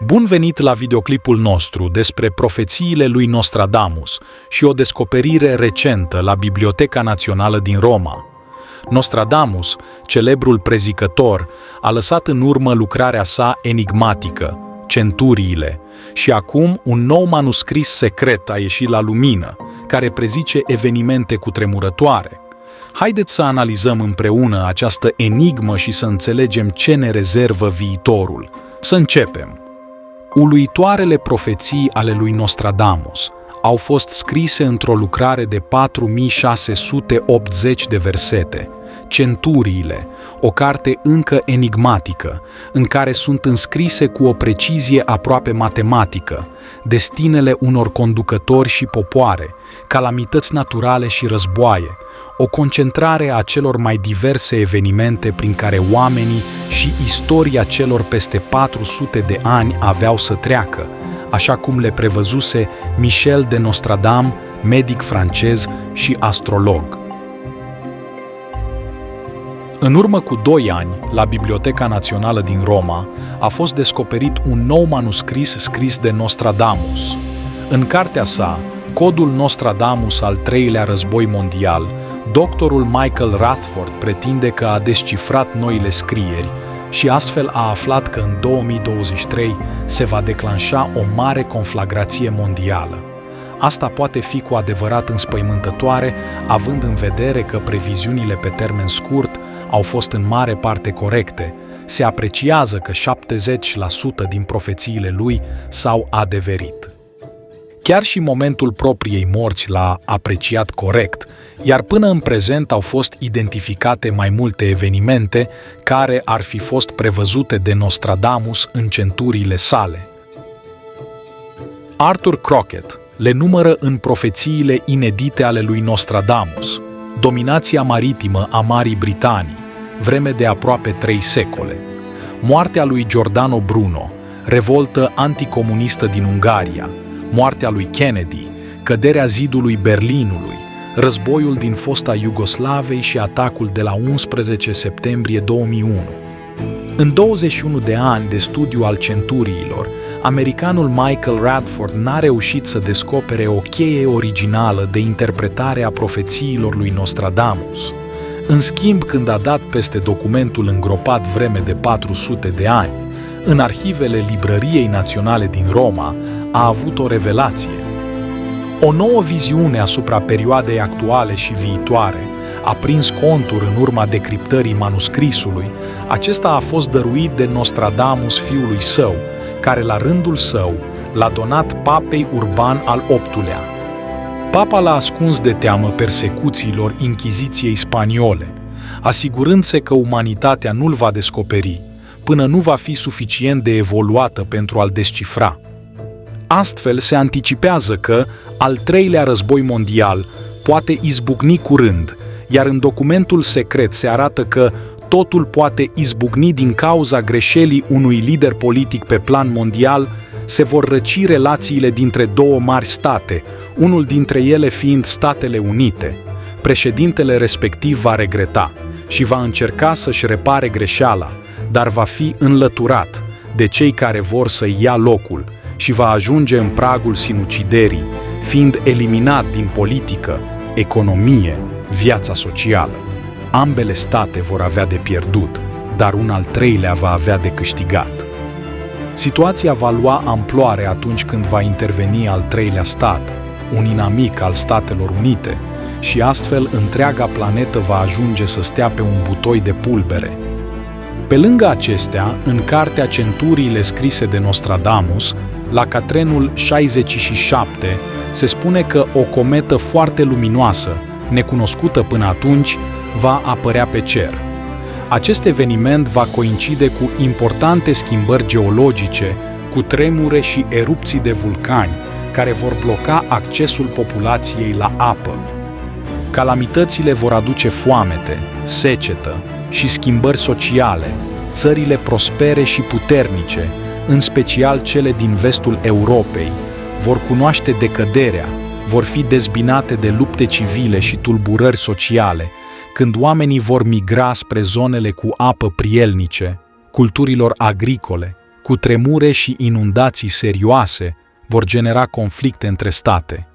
Bun venit la videoclipul nostru despre profețiile lui Nostradamus și o descoperire recentă la Biblioteca Națională din Roma. Nostradamus, celebrul prezicător, a lăsat în urmă lucrarea sa enigmatică, Centuriile, și acum un nou manuscris secret a ieșit la lumină, care prezice evenimente cutremurătoare. Haideți să analizăm împreună această enigmă și să înțelegem ce ne rezervă viitorul. Să începem! Uluitoarele profeții ale lui Nostradamus au fost scrise într-o lucrare de 4680 de versete, Centuriile, o carte încă enigmatică, în care sunt înscrise cu o precizie aproape matematică destinele unor conducători și popoare, calamități naturale și războaie, o concentrare a celor mai diverse evenimente prin care oamenii și istoria celor peste 400 de ani aveau să treacă, așa cum le prevăzuse Michel de Nostradam, medic francez și astrolog. În urmă cu 2 ani, la Biblioteca Națională din Roma, a fost descoperit un nou manuscris scris de Nostradamus. În cartea sa, Codul Nostradamus al III-lea război mondial, doctorul Michael Rathford pretinde că a descifrat noile scrieri și astfel a aflat că în 2023 se va declanșa o mare conflagrație mondială. Asta poate fi cu adevărat înspăimântătoare, având în vedere că previziunile pe termen scurt au fost în mare parte corecte. Se apreciază că 70% din profețiile lui s-au adeverit. Chiar și momentul propriei morți l-a apreciat corect, iar până în prezent au fost identificate mai multe evenimente care ar fi fost prevăzute de Nostradamus în centuriile sale. Arthur Crockett le numără în profețiile inedite ale lui Nostradamus: dominația maritimă a Marii Britanii, vreme de aproape 3 secole, moartea lui Giordano Bruno, revoltă anticomunistă din Ungaria, moartea lui Kennedy, căderea zidului Berlinului, războiul din fosta Iugoslavei și atacul de la 11 septembrie 2001. În 21 de ani de studiu al centuriilor, americanul Michael Radford n-a reușit să descopere o cheie originală de interpretare a profețiilor lui Nostradamus. În schimb, când a dat peste documentul îngropat vreme de 400 de ani, în arhivele Librăriei Naționale din Roma, a avut o revelație. O nouă viziune asupra perioadei actuale și viitoare a prins contur în urma decriptării manuscrisului. Acesta a fost dăruit de Nostradamus fiului său, care la rândul său l-a donat papei Urban al VIII-lea. Papa l-a ascuns de teamă persecuțiilor Inchiziției spaniole, asigurând-se că umanitatea nu-l va descoperi până nu va fi suficient de evoluată pentru a-l descifra. Astfel se anticipează că al 3-lea război mondial poate izbucni curând, iar în documentul secret se arată că totul poate izbucni din cauza greșelii unui lider politic pe plan mondial. Se vor răci relațiile dintre 2 mari state, unul dintre ele fiind Statele Unite. Președintele respectiv va regreta și va încerca să-și repare greșeala, dar va fi înlăturat de cei care vor să-i ia locul și va ajunge în pragul sinuciderii, fiind eliminat din politică, economie, viața socială. Ambele state vor avea de pierdut, dar un al 3-lea va avea de câștigat. Situația va lua amploare atunci când va interveni al 3-lea stat, un inamic al Statelor Unite, și astfel întreaga planetă va ajunge să stea pe un butoi de pulbere. Pe lângă acestea, în cartea Centuriile scrise de Nostradamus, la catrenul 67, se spune că o cometă foarte luminoasă, necunoscută până atunci, va apărea pe cer. Acest eveniment va coincide cu importante schimbări geologice, cu tremure și erupții de vulcani, care vor bloca accesul populației la apă. Calamitățile vor aduce foamete, secetă și schimbări sociale. Țările prospere și puternice, în special cele din vestul Europei, vor cunoaște decăderea, vor fi dezbinate de lupte civile și tulburări sociale, când oamenii vor migra spre zonele cu apă prielnice, culturilor agricole, Cutremure și inundații serioase vor genera conflicte între state.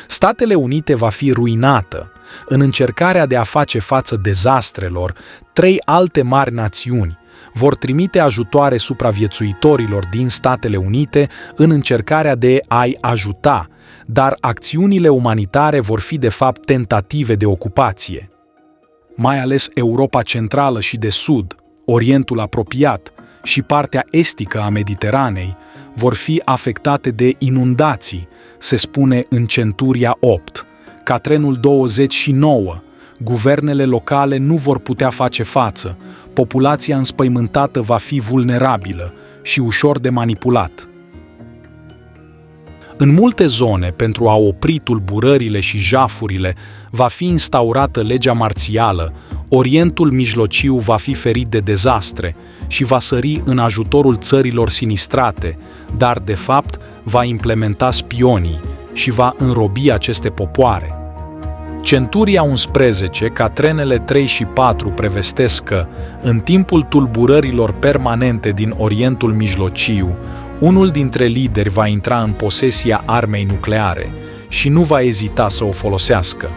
Statele Unite va fi ruinată. În încercarea de a face față dezastrelor, 3 alte mari națiuni vor trimite ajutoare supraviețuitorilor din Statele Unite în încercarea de a-i ajuta, dar acțiunile umanitare vor fi de fapt tentative de ocupație. Mai ales Europa Centrală și de Sud, Orientul Apropiat și partea estică a Mediteranei vor fi afectate de inundații, se spune în Centuria 8. Catrenul 29. Guvernele locale nu vor putea face față, populația înspăimântată va fi vulnerabilă și ușor de manipulat. În multe zone, pentru a opri tulburările și jafurile, va fi instaurată legea marțială, Orientul Mijlociu va fi ferit de dezastre și va sări în ajutorul țărilor sinistrate, dar, de fapt, va implementa spionii și va înrobi aceste popoare. Centuria 11, Catrenele 3 și 4 prevestesc că, în timpul tulburărilor permanente din Orientul Mijlociu, unul dintre lideri va intra în posesia armei nucleare și nu va ezita să o folosească.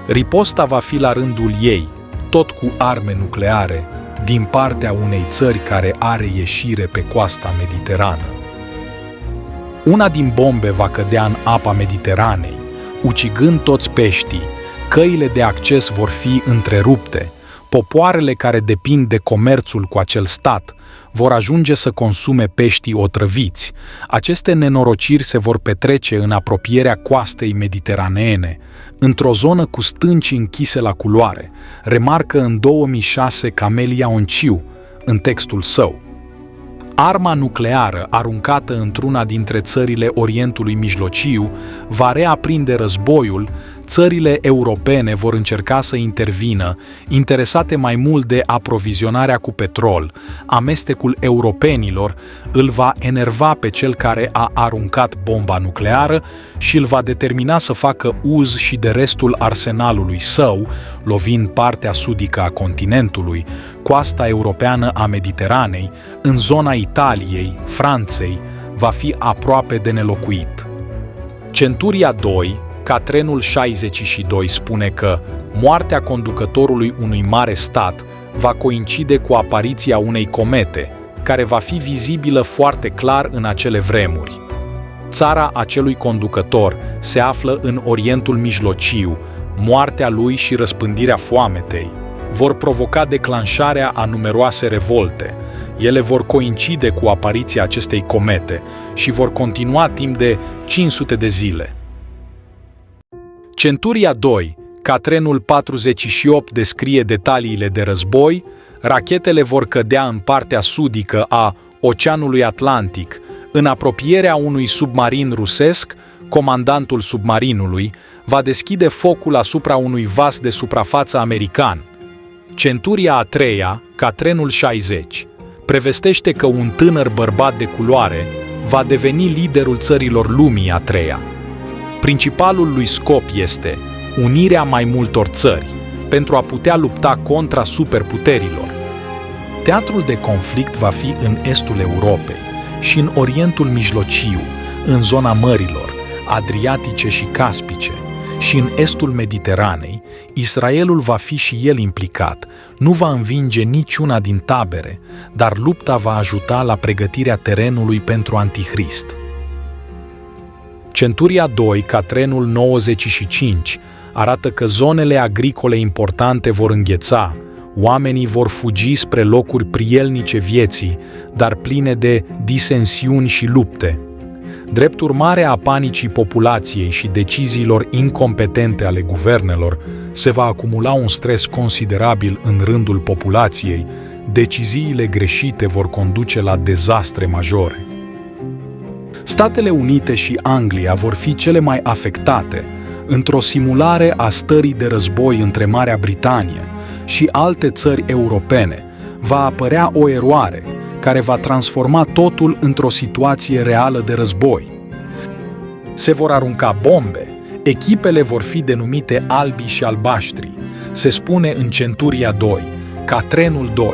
Riposta va fi la rândul ei, tot cu arme nucleare, din partea unei țări care are ieșire pe coasta mediterană. Una din bombe va cădea în apa Mediteranei, ucigând toți peștii, căile de acces vor fi întrerupte, popoarele care depind de comerțul cu acel stat vor ajunge să consume peștii otrăviți. Aceste nenorociri se vor petrece în apropierea coastei mediteraneene, într-o zonă cu stânci închise la culoare, remarcă în 2006 Camelia Onciu în textul său. Arma nucleară aruncată într-una dintre țările Orientului Mijlociu va reaprinde războiul, țările europene vor încerca să intervină, interesate mai mult de aprovizionarea cu petrol. Amestecul europenilor îl va enerva pe cel care a aruncat bomba nucleară și îl va determina să facă uz și de restul arsenalului său, lovind partea sudică a continentului, coasta europeană a Mediteranei, în zona Italiei, Franței, va fi aproape de nelocuit. Centuria 2, Catrenul 62 spune că moartea conducătorului unui mare stat va coincide cu apariția unei comete, care va fi vizibilă foarte clar în acele vremuri. Țara acelui conducător se află în Orientul Mijlociu, moartea lui și răspândirea foametei vor provoca declanșarea a numeroase revolte. Ele vor coincide cu apariția acestei comete și vor continua timp de 500 de zile. Centuria 2, Catrenul 48 descrie detaliile de război, rachetele vor cădea în partea sudică a Oceanului Atlantic, în apropierea unui submarin rusesc, comandantul submarinului va deschide focul asupra unui vas de suprafață american. Centuria a 3-a, Catrenul 60, prevestește că un tânăr bărbat de culoare va deveni liderul țărilor lumii a 3-a. Principalul lui scop este unirea mai multor țări pentru a putea lupta contra superputerilor. Teatrul de conflict va fi în estul Europei și în Orientul Mijlociu, în zona mărilor, Adriatice și Caspice, și în estul Mediteranei, Israelul va fi și el implicat, nu va învinge niciuna din tabere, dar lupta va ajuta la pregătirea terenului pentru Antichrist. Centuria 2, Catrenul 95, arată că zonele agricole importante vor îngheța, oamenii vor fugi spre locuri prielnice vieții, dar pline de disensiuni și lupte. Drept urmare a panicii populației și deciziilor incompetente ale guvernelor, se va acumula un stres considerabil în rândul populației, deciziile greșite vor conduce la dezastre majore. Statele Unite și Anglia vor fi cele mai afectate, într-o simulare a stării de război între Marea Britanie și alte țări europene. Va apărea o eroare care va transforma totul într-o situație reală de război. Se vor arunca bombe, echipele vor fi denumite albi și albaștri, se spune în Centuria 2, Catrenul 2.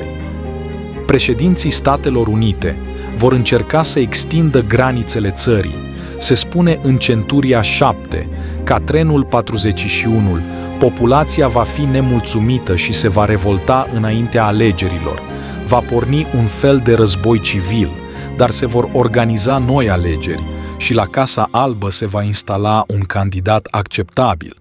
Președinții Statelor Unite vor încerca să extindă granițele țării. Se spune în Centuria 7, Catrenul 41, populația va fi nemulțumită și se va revolta înaintea alegerilor. Va porni un fel de război civil, dar se vor organiza noi alegeri și la Casa Albă se va instala un candidat acceptabil.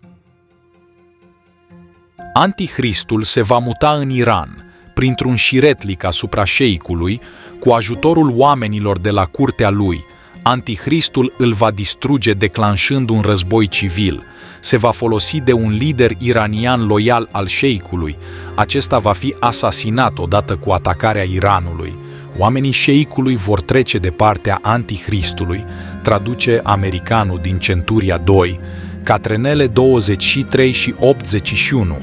Antichristul se va muta în Iran, printr-un șiretlic asupra șeicului, cu ajutorul oamenilor de la curtea lui. Antichristul îl va distruge declanșând un război civil. Se va folosi de un lider iranian loial al șeicului. Acesta va fi asasinat odată cu atacarea Iranului. Oamenii șeicului vor trece de partea Antichristului, traduce americanul din Centuria 2, Catrenele 23 și 81.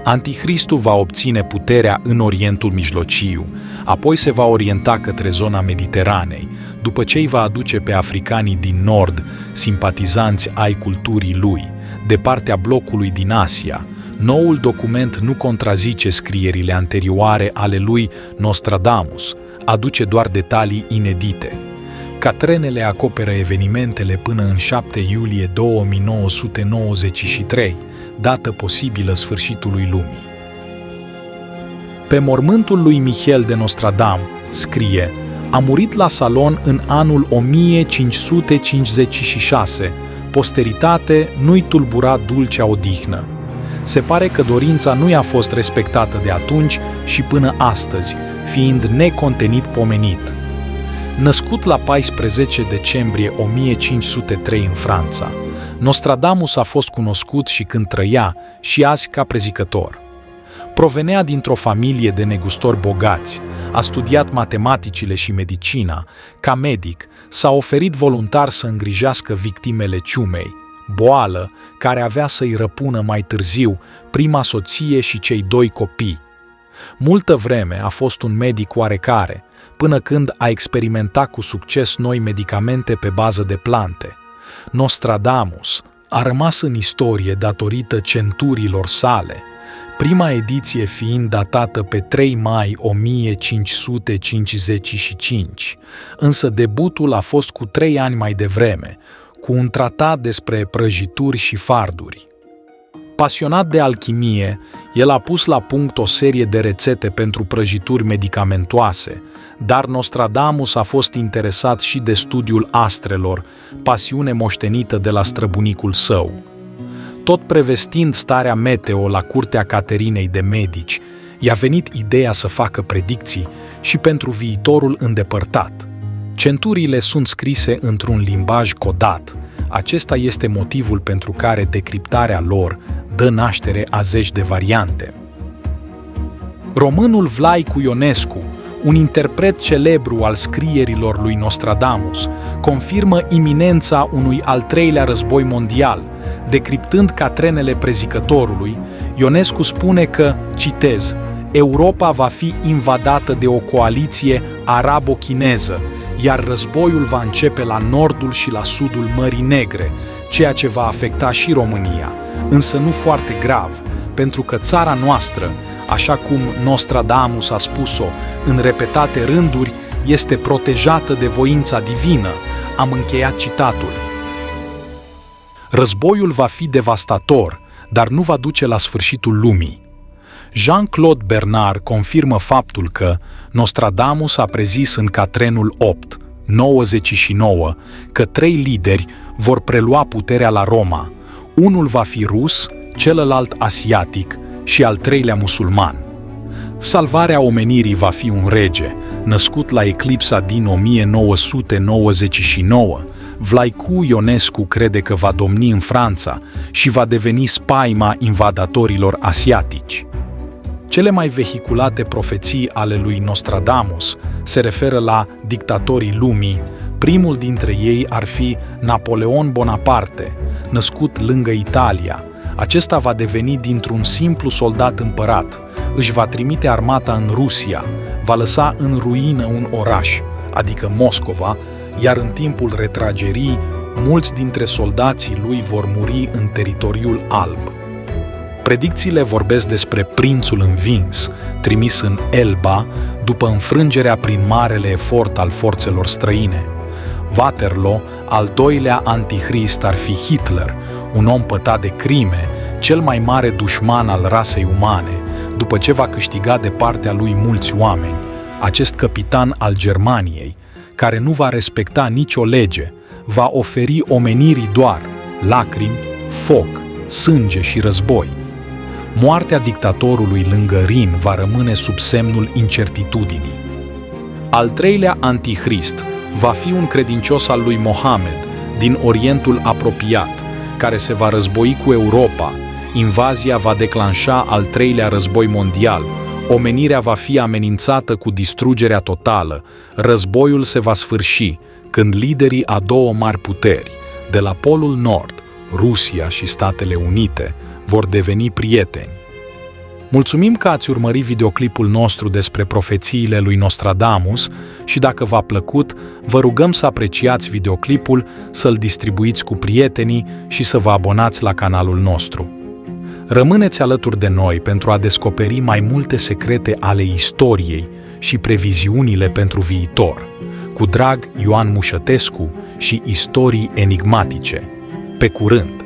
Antichristul va obține puterea în Orientul Mijlociu, apoi se va orienta către zona Mediteranei, după ce îi va aduce pe africanii din nord, simpatizanți ai culturii lui, de partea blocului din Asia. Noul document nu contrazice scrierile anterioare ale lui Nostradamus, aduce doar detalii inedite. Catrenele acoperă evenimentele până în 7 iulie 2993, dată posibilă sfârșitului lumii. Pe mormântul lui Michel de Nostradam scrie: a murit la Salon în anul 1556, posteritate nu-i tulbura dulcea odihnă. Se pare că dorința nu i-a fost respectată de atunci și până astăzi, fiind necontenit pomenit. Născut la 14 decembrie 1503 în Franța, Nostradamus a fost cunoscut și când trăia și azi ca prezicător. Provenea dintr-o familie de negustori bogați, a studiat matematicile și medicina, ca medic s-a oferit voluntar să îngrijească victimele ciumei, boală care avea să-i răpună mai târziu prima soție și cei 2 copii. Multă vreme a fost un medic oarecare, până când a experimentat cu succes noi medicamente pe bază de plante. Nostradamus a rămas în istorie datorită centurilor sale, prima ediție fiind datată pe 3 mai 1555, însă debutul a fost cu 3 ani mai devreme, cu un tratat despre prăjituri și farduri. Pasionat de alchimie, el a pus la punct o serie de rețete pentru prăjituri medicamentoase, dar Nostradamus a fost interesat și de studiul astrelor, pasiune moștenită de la străbunicul său. Tot prevestind starea meteo la curtea Caterinei de Medici, i-a venit ideea să facă predicții și pentru viitorul îndepărtat. Centurile sunt scrise într-un limbaj codat. Acesta este motivul pentru care decriptarea lor dă naștere a zeci de variante. Românul Vlaicu Ionescu, un interpret celebru al scrierilor lui Nostradamus, confirmă iminența unui al treilea război mondial. Decriptând catrenele prezicătorului, Ionescu spune că, citez, Europa va fi invadată de o coaliție arabo-chineză, iar războiul va începe la nordul și la sudul Mării Negre, ceea ce va afecta și România, însă nu foarte grav, pentru că țara noastră, așa cum Nostradamus a spus-o în repetate rânduri, este protejată de voința divină. Am încheiat citatul. Războiul va fi devastator, dar nu va duce la sfârșitul lumii. Jean-Claude Bernard confirmă faptul că Nostradamus a prezis în Catrenul 8, 99, că 3 lideri vor prelua puterea la Roma. Unul va fi rus, celălalt asiatic și al 3-lea musulman. Salvarea omenirii va fi un rege, născut la eclipsa din 1999. Vlaicu Ionescu crede că va domni în Franța și va deveni spaima invadatorilor asiatici. Cele mai vehiculate profeții ale lui Nostradamus se referă la dictatorii lumii. Primul dintre ei ar fi Napoleon Bonaparte, născut lângă Italia. Acesta va deveni dintr-un simplu soldat împărat, își va trimite armata în Rusia, va lăsa în ruină un oraș, adică Moscova, iar în timpul retragerii, mulți dintre soldații lui vor muri în teritoriul alb. Predicțiile vorbesc despre prințul învins, trimis în Elba după înfrângerea prin marele efort al forțelor străine. Waterloo, al doilea antichrist, ar fi Hitler, un om pătat de crime, cel mai mare dușman al rasei umane, după ce va câștiga de partea lui mulți oameni, acest capitan al Germaniei, care nu va respecta nicio lege, va oferi omenirii doar lacrimi, foc, sânge și război. Moartea dictatorului lângă Rin va rămâne sub semnul incertitudinii. Al treilea antichrist va fi un credincios al lui Mohamed din Orientul apropiat, care se va război cu Europa. Invazia va declanșa al treilea război mondial, omenirea va fi amenințată cu distrugerea totală, războiul se va sfârși când liderii a două mari puteri, de la Polul Nord, Rusia și Statele Unite, vor deveni prieteni. Mulțumim că ați urmărit videoclipul nostru despre profețiile lui Nostradamus și dacă v-a plăcut, vă rugăm să apreciați videoclipul, să-l distribuiți cu prietenii și să vă abonați la canalul nostru. Rămâneți alături de noi pentru a descoperi mai multe secrete ale istoriei și previziunile pentru viitor. Cu drag, Ioan Mușătescu și Istorii enigmatice. Pe curând!